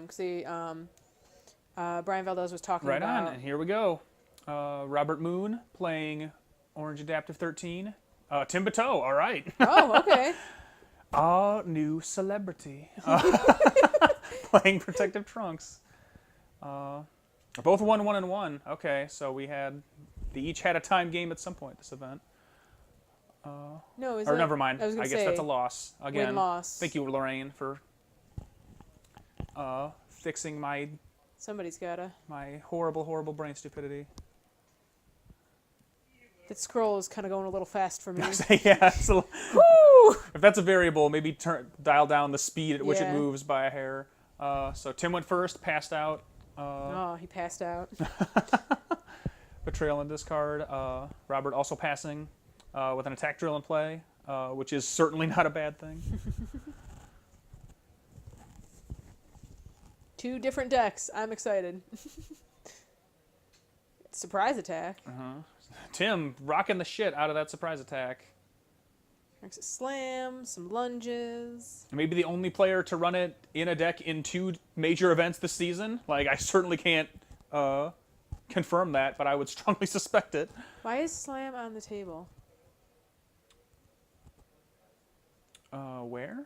him because Brian Valdez was talking Right about. on, and here we go. Robert Moon playing Orange Adaptive 13. Tim Bateau, all right. Oh, okay. New celebrity. Playing Protective Trunks. Both 1-1 and 1. Okay, so they each had a time game at some point this event. No, is Or it? never mind. I was I gonna guess say, that's a loss. Again, win-loss. thank you, Lorraine, for fixing my Somebody's gotta. horrible, horrible brain stupidity. That scroll is kind of going a little fast for me. Yeah, so Woo! if that's a variable, maybe dial down the speed at which it Yeah. moves by a hair. So Tim went first, passed out. Oh, he passed out. Betrayal and discard. Robert also passing with an attack drill in play, which is certainly not a bad thing. 2 different decks. I'm excited. Surprise attack. Tim rocking the shit out of that surprise attack. There's a slam, some lunges. Maybe the only player to run it in a deck in 2 major events this season. Like, I certainly can't confirm that, but I would strongly suspect it. Why is slam on the table? Where?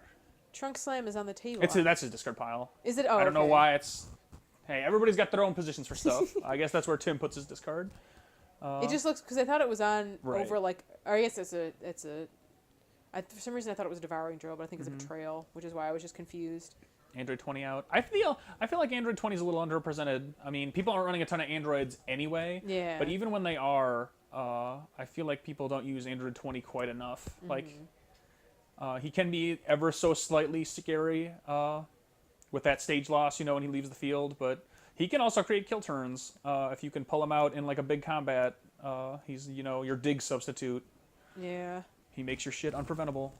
Trunk slam is on the table. That's his discard pile. Is it? Oh, I don't know okay. why it's... Hey, everybody's got their own positions for stuff. I guess that's where Tim puts his discard. It just looks, because I thought it was on Right. over like, or I guess it's a for some reason I thought it was a devouring drill, but I think it's a betrayal, which is why I was just confused. Android 20 out. I feel like Android 20 is a little underrepresented. I mean, people aren't running a ton of Androids anyway. Yeah. But even when they are, I feel like people don't use Android 20 quite enough. Like, he can be ever so slightly scary with that stage loss, when he leaves the field. But he can also create kill turns if you can pull him out in like a big combat. He's your dig substitute. Yeah. He makes your shit unpreventable.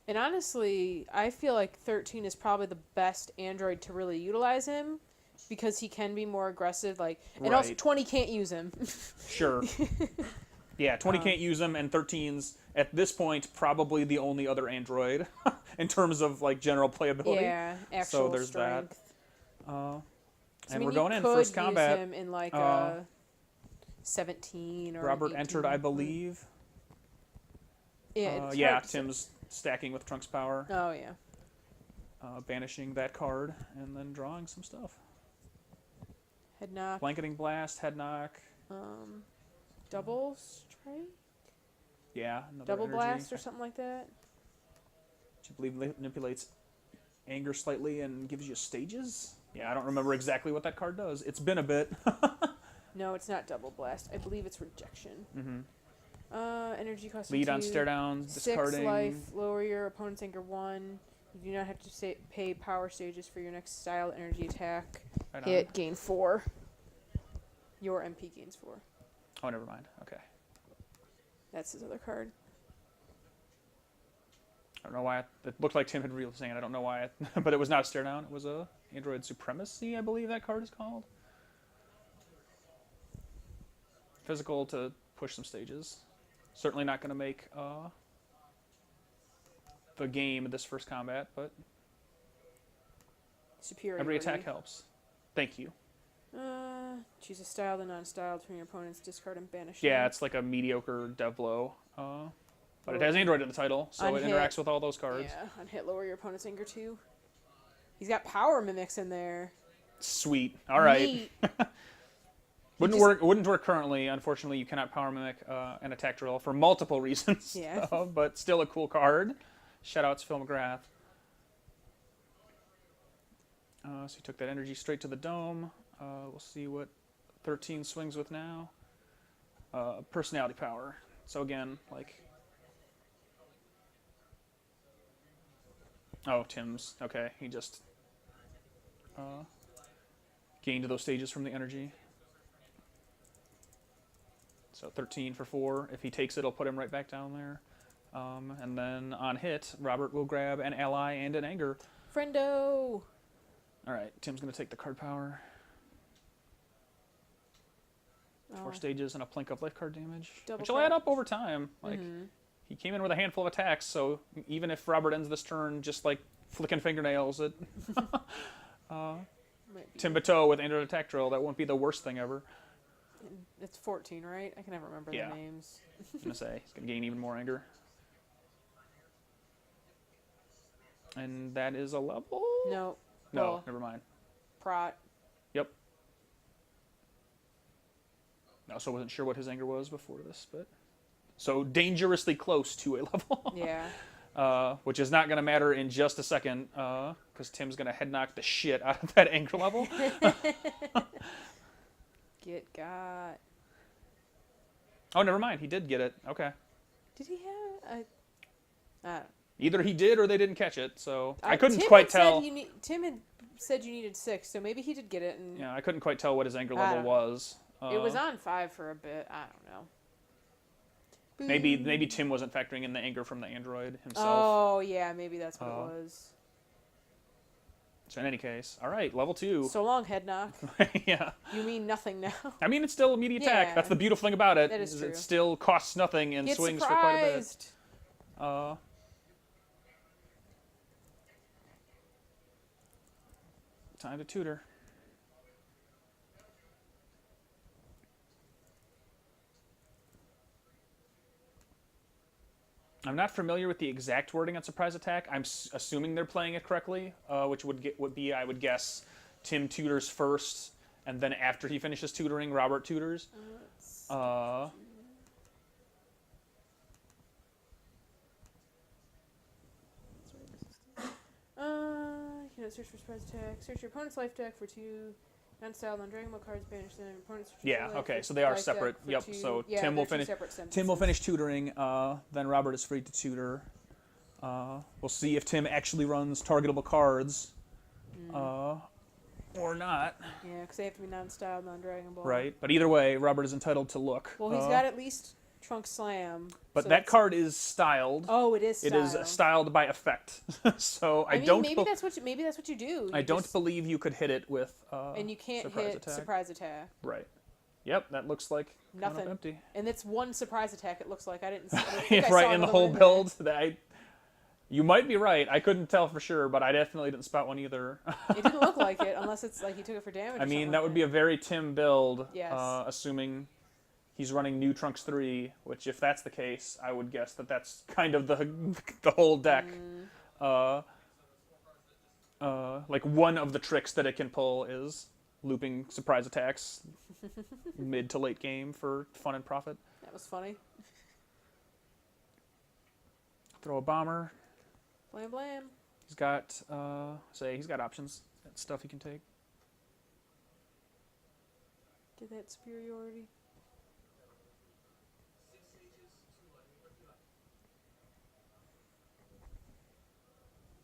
And honestly, I feel like 13 is probably the best Android to really utilize him because he can be more aggressive. Like, and also Right. 20 can't use him. Sure. Yeah, 20 can't use them, and 13's at this point probably the only other Android in terms of like general playability. Yeah, actual So there's strength. that. So, And we're going in first combat. Use him in like a 17 or Robert 18. entered, I believe. Yeah, it's yeah, hard to say. Tim's stacking with Trunks power, Oh yeah. banishing that card, and then drawing some stuff. Head knock. Blanketing blast, head knock. Double strike. Yeah, another Double energy. blast or something like that. Which I believe manipulates anger slightly and gives you stages. Yeah, I don't remember exactly what that card does. It's been a bit. No, it's not double blast. I believe it's rejection. Mm-hmm. Energy cost Lead on 2, stare downs, 6 discarding. life. Lower your opponent's anger 1. You do not have to pay power stages for your next style energy attack. Right on. Hit, gain 4. Your MP gains 4. Oh, never mind. Okay. That's his other card. I don't know why. It looked like Tim had real saying. I don't know why. But it was not a stare down. It was a Android Supremacy, I believe that card is called. Physical to push some stages. Certainly not going to make the game this first combat, but Superiority. every attack helps. Thank you. Choose a style and non-style from your opponent's discard and banish. Yeah, them. it's like a mediocre Devlo. But it has Android in the title, so it Unhit. interacts with all those cards. Yeah, on hit, lower your opponent's anger 2. He's got power mimics in there. Sweet. All right. Neat. Wouldn't work currently. Unfortunately, you cannot power mimic an attack drill for multiple reasons. Yeah. But still a cool card. Shout outs Phil McGrath. So he took that energy straight to the dome. We'll see what 13 swings with now. Personality power. So again, like... Oh, Tim's. Okay, he just gained those stages from the energy. So 13 for 4. If he takes it, it'll put him right back down there. And then on hit, Robert will grab an ally and an anger. Friendo! All right, Tim's going to take the card power. 4 stages and a plink of life card damage, Double which will trap. add up over time. Like he came in with a handful of attacks, so even if Robert ends this turn just like flicking fingernails, it Might be. Timbato with Android Attack Drill. That won't be the worst thing ever. It's 14, right? I can never remember Yeah. the names. I'm going to say he's going to gain even more anger. And that is a level? No. No, Well, never mind. Prot. Yep. I also wasn't sure what his anger was before this, but... So dangerously close to a level. Yeah. Which is not going to matter in just a second, because Tim's going to head knock the shit out of that anger level. Get got. Oh, never mind. He did get it. Okay. Did he have I don't. Either he did or they didn't catch it, so I couldn't Tim quite had said tell. Tim had said you needed 6, so maybe he did get it. And Yeah, I couldn't quite tell what his anger I level don't know. was. It was on 5 for a bit. I don't know. Maybe Tim wasn't factoring in the anger from the android himself. Oh, yeah, maybe that's what it was. So in any case, all right, level 2. So long, head knock. Yeah. You mean nothing now. I mean, it's still immediate attack. Yeah. That's the beautiful thing about it. That is true. It still costs nothing and Get swings surprised. for quite a bit. Time to tutor. I'm not familiar with the exact wording on surprise attack. I'm assuming they're playing it correctly, which would be, I would guess, Tim tutors first, and then after he finishes tutoring, Robert tutors. You know, search for surprise attack. Search your opponent's life deck for 2 non-style, non-Dragon Ball cards. Banish them. Opponent's Yeah. life Okay. deck So they are life separate. deck for Yep. 2. So Yeah, Tim will they're two finish. separate Tim will sentences. finish tutoring. Then Robert is free to tutor. We'll see if Tim actually runs targetable cards, or not. Yeah, because they have to be non-style, non-Dragon Ball. Right. But either way, Robert is entitled to look. Well, he's got at least Trunk Slam. But so that it's- card is styled. Oh, it is. It is styled by effect. So I mean, don't. maybe that's what you do. I You don't just- believe you could hit it with. And you can't surprise hit attack. surprise attack. Right. Yep. That looks like kind of Nothing. empty. And it's one surprise attack. It looks like I didn't. I don't think I saw Right in the another whole one there. build. You might be right. I couldn't tell for sure, but I definitely didn't spot one either. It didn't look like it, unless it's like he took it for damage. I mean, that would be a very Tim build, Yes. assuming he's running new Trunks 3, which if that's the case, I would guess that that's kind of the whole deck. Like one of the tricks that it can pull is looping surprise attacks mid to late game for fun and profit. That was funny. Throw a bomber. Blam blam. He's got, he's got options. That's stuff he can take. Get that superiority.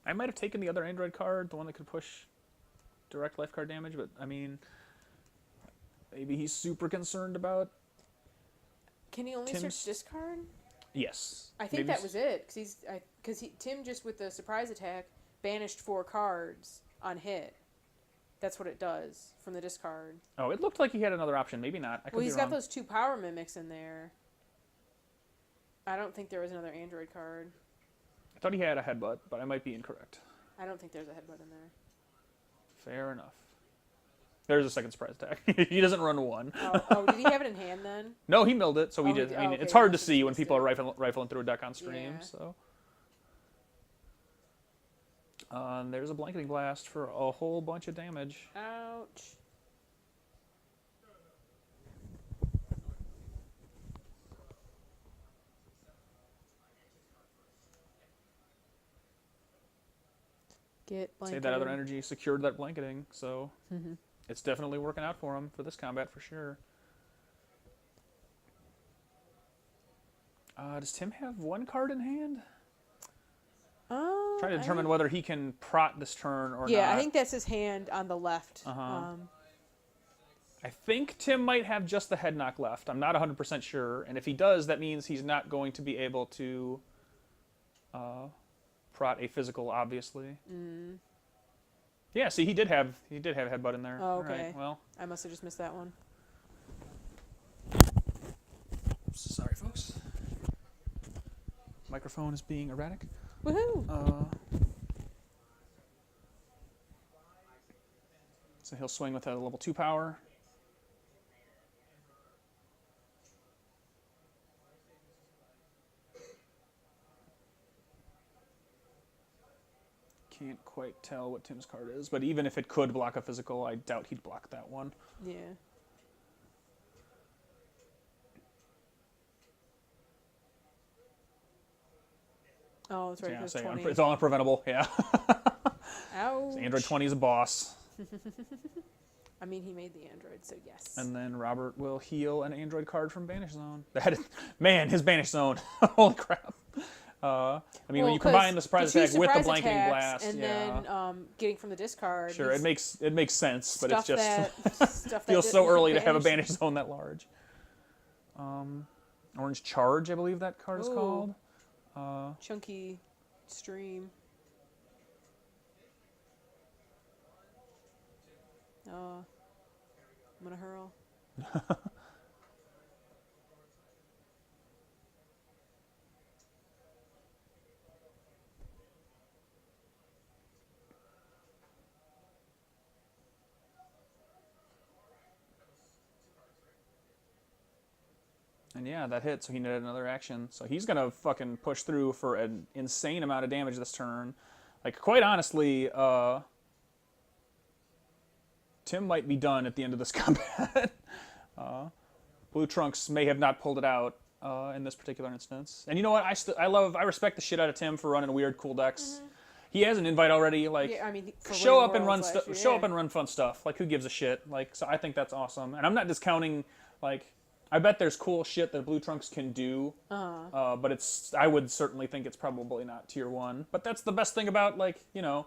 I might have taken the other Android card, the one that could push direct life card damage, but I mean, maybe he's super concerned about. Can he only Tim's- search discard? Yes. I think Maybe that was it, because Tim just with the surprise attack banished 4 cards on hit. That's what it does from the discard. Oh, it looked like he had another option. Maybe not. I could Well, be he's wrong. got those 2 power mimics in there. I don't think there was another Android card. I thought he had a headbutt, but I might be incorrect. I don't think there's a headbutt in there. Fair enough. There's a second surprise attack. He doesn't run one. Oh, did he have it in hand then? No, he milled it, so he Oh, he did. did. I mean, Oh, okay, it's hard to must have see when missed people it. are rifling through a deck on stream. Yeah. So, and there's a blanketing blast for a whole bunch of damage. Ouch. Get blanketed. Say that other energy secured that blanketing, so it's definitely working out for him for this combat for sure. Does Tim have one card in hand? Trying to determine whether he can prot this turn or not. Yeah, I think that's his hand on the left. I think Tim might have just the head knock left. I'm not 100% sure, and if he does, that means he's not going to be able to prot a physical, obviously. Yeah, see, he did have headbutt in there. Oh, All okay. right, well, I must have just missed that one. sorry, folks. Microphone is being erratic. Woohoo! So he'll swing with a level 2 power. Can't quite tell what Tim's card is, but even if it could block a physical, I doubt he'd block that one. Yeah. Oh, that's right. Yeah, It was so 20. it's all unpreventable. Yeah. Ouch. So Android 20 is a boss. I mean, he made the Android, so yes. And then Robert will heal an Android card from Banish Zone. Man, his Banish Zone. Holy crap. I mean, when you combine the surprise attack with the blanketing blast, and then getting from the discard. Sure, it makes sense, but it's just stuff feels so early to have a Banish. Banish Zone that large. Orange Charge, I believe that card is called. Chunky stream. I'm gonna hurl. And yeah, that hit, so he needed another action. So he's going to fucking push through for an insane amount of damage this turn. Like, quite honestly, Tim might be done at the end of this combat. Blue Trunks may have not pulled it out in this particular instance. And you know what? I respect the shit out of Tim for running weird, cool decks. Mm-hmm. He has an invite already. Like, yeah, I mean, show up and run stuff. Show up and run fun stuff. Like, who gives a shit? Like, so I think that's awesome. And I'm not discounting, like, I bet there's cool shit that Blue Trunks can do, but I would certainly think it's probably not tier 1. But that's the best thing about, like, you know,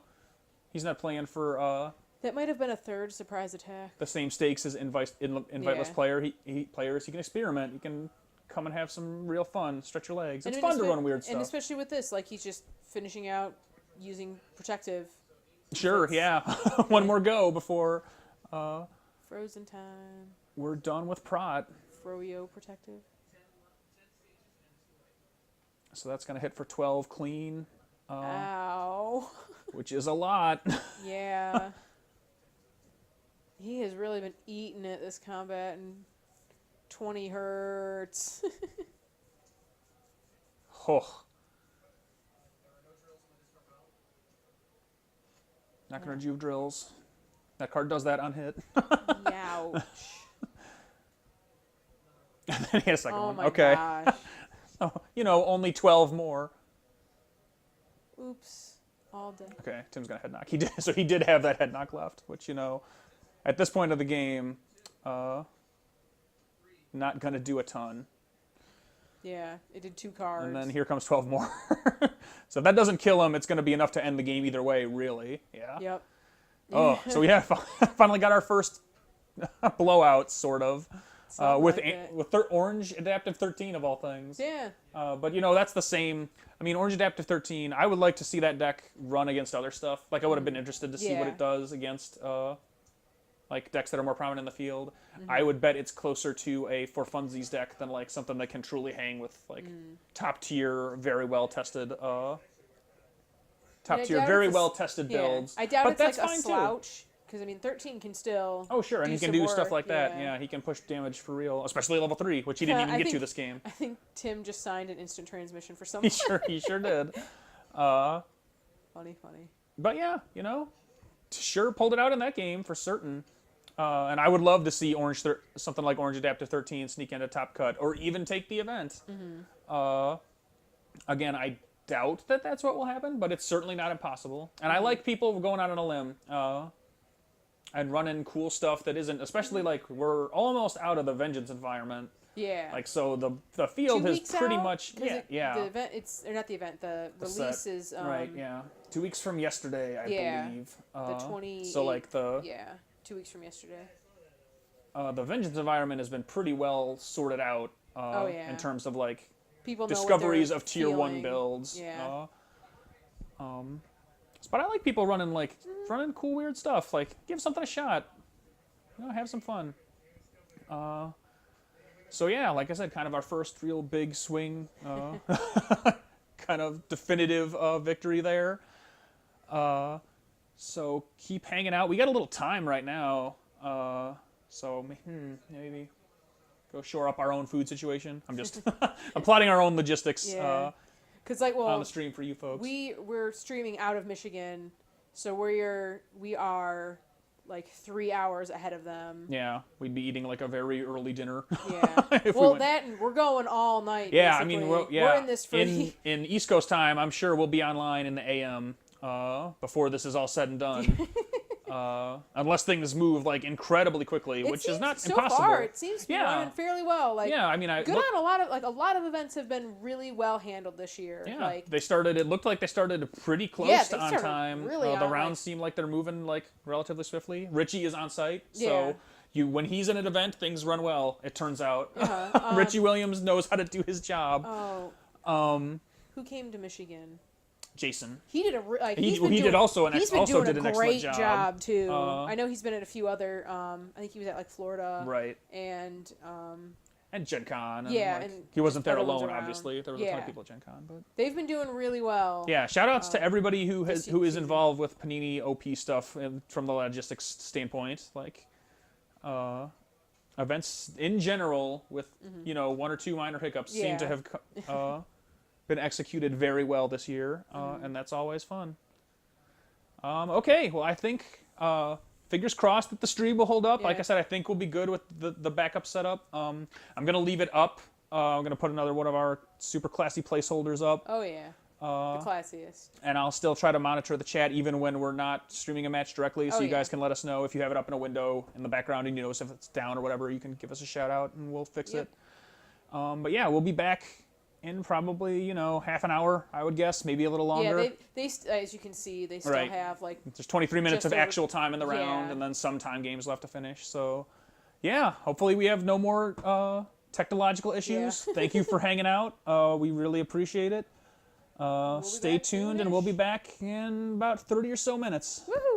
he's not playing for that might have been a third surprise attack. the same stakes as inviteless player. Players, he can experiment. He can come and have some real fun, stretch your legs. It's fun to run weird stuff. And especially with this, like, he's just finishing out using protective. Sure, yeah. One more go before Frozen time. we're done with Prot. Froyo protective. So that's going to hit for 12 clean. Ow. Which is a lot. Yeah. He has really been eating it this combat, and 20 hurts. Oh. Not going to Juve Drills. That card does that on hit. Ouch. And then he has a second Oh one. my Okay. gosh. Oh, you know, only 12 more. Oops. All day. Okay, Tim's going to head knock. So he did have that head knock left, which, you know, at this point of the game, not going to do a ton. Yeah, it did 2 cards. And then here comes 12 more. So if that doesn't kill him, it's going to be enough to end the game either way, really. Yeah. Yep. Oh, so we finally got our first blowout, sort of. With Orange Adaptive 13 of all things. Yeah. But you know, that's the same. I mean, Orange Adaptive 13. I would like to see that deck run against other stuff. Like, I would have been interested to see what it does against like decks that are more prominent in the field. Mm-hmm. I would bet it's closer to a For Funsies deck than like something that can truly hang with like top tier, very well tested. Very well tested builds. I doubt but it's like a slouch. Because, I mean, 13 can still. Oh, sure, and he can do stuff like that. Yeah, he can push damage for real, especially level 3, which he didn't even get to this game. I think Tim just signed an instant transmission for someone. He sure did. Funny. But yeah, you know, sure pulled it out in that game for certain. And I would love to see something like Orange Adaptive 13 sneak into Top Cut, or even take the event. Mm-hmm. Again, I doubt that that's what will happen, but it's certainly not impossible. And I like people going out on a limb. And running cool stuff that isn't, especially like we're almost out of the Vengeance environment. Yeah. Like, so the field has pretty much The event, not the event. The release is right. Yeah, 2 weeks from yesterday, I believe. The 20. So like 2 weeks from yesterday. The Vengeance environment has been pretty well sorted out. In terms of like people discoveries of tier 1 builds. Yeah. But I like people running cool weird stuff. Like, give something a shot. You know, have some fun. So yeah, like I said, kind of our first real big swing, kind of definitive victory there. So keep hanging out. We got a little time right now. So maybe go shore up our own food situation. I'm just I'm plotting our own logistics Yeah. Because like, well, on the stream for you folks. we're streaming out of Michigan, so we are like 3 hours ahead of them. Yeah, we'd be eating like a very early dinner. Yeah. if Well, we went. that and we're going all night. Yeah, basically. I mean, we're in this for in East Coast time. I'm sure we'll be online in the AM before this is all said and done. Unless things move like incredibly quickly, which is not so impossible. Far, it seems to be Yeah. running fairly well. Like, Yeah, I mean, good on a lot of events have been really well handled this year. Yeah, Like, they started. It looked like they started pretty close Yeah, to they on started time. really The on, rounds like- seem like they're moving like relatively swiftly. Richie is on site, Yeah. so when he's in an event, things run well. It turns out. Uh-huh, Richie Williams knows how to do his job. who came to Michigan? Jason. He did He did also an he's been also doing did a an excellent great job. too. Uh, I know he's been at a few other. I think he was at like Florida. Right. And And Gen Con. And, Yeah, like, and he wasn't there other ones alone, around. obviously. There was a ton Yeah. of people at Gen Con, but they've been doing really well. yeah. Shout outs to everybody who is season. involved with Panini OP stuff from the logistics standpoint. Like, events in general with one or two minor hiccups seem to Yeah. have been executed very well this year, and that's always fun. Okay, well I think fingers crossed that the stream will hold up. Like Yeah. I said, I think we'll be good with the backup setup. I'm gonna leave it up. I'm gonna put another one of our super classy placeholders up. Oh yeah. The classiest. And I'll still try to monitor the chat even when we're not streaming a match directly, so Oh, you yeah. guys can let us know if you have it up in a window in the background and you notice if it's down or whatever. You can give us a shout out and we'll fix Yep. it. But yeah, we'll be back in probably half an hour, I would guess, maybe a little longer. Yeah, as you can see, they still Right. have like There's 23 minutes Just of over- actual time in the round, yeah. and then some time games left to finish. So, yeah, hopefully we have no more technological issues. Yeah. Thank you for hanging out. We really appreciate it. be Stay back tuned, and soon-ish. we'll be back in about 30 or so minutes. woohoo.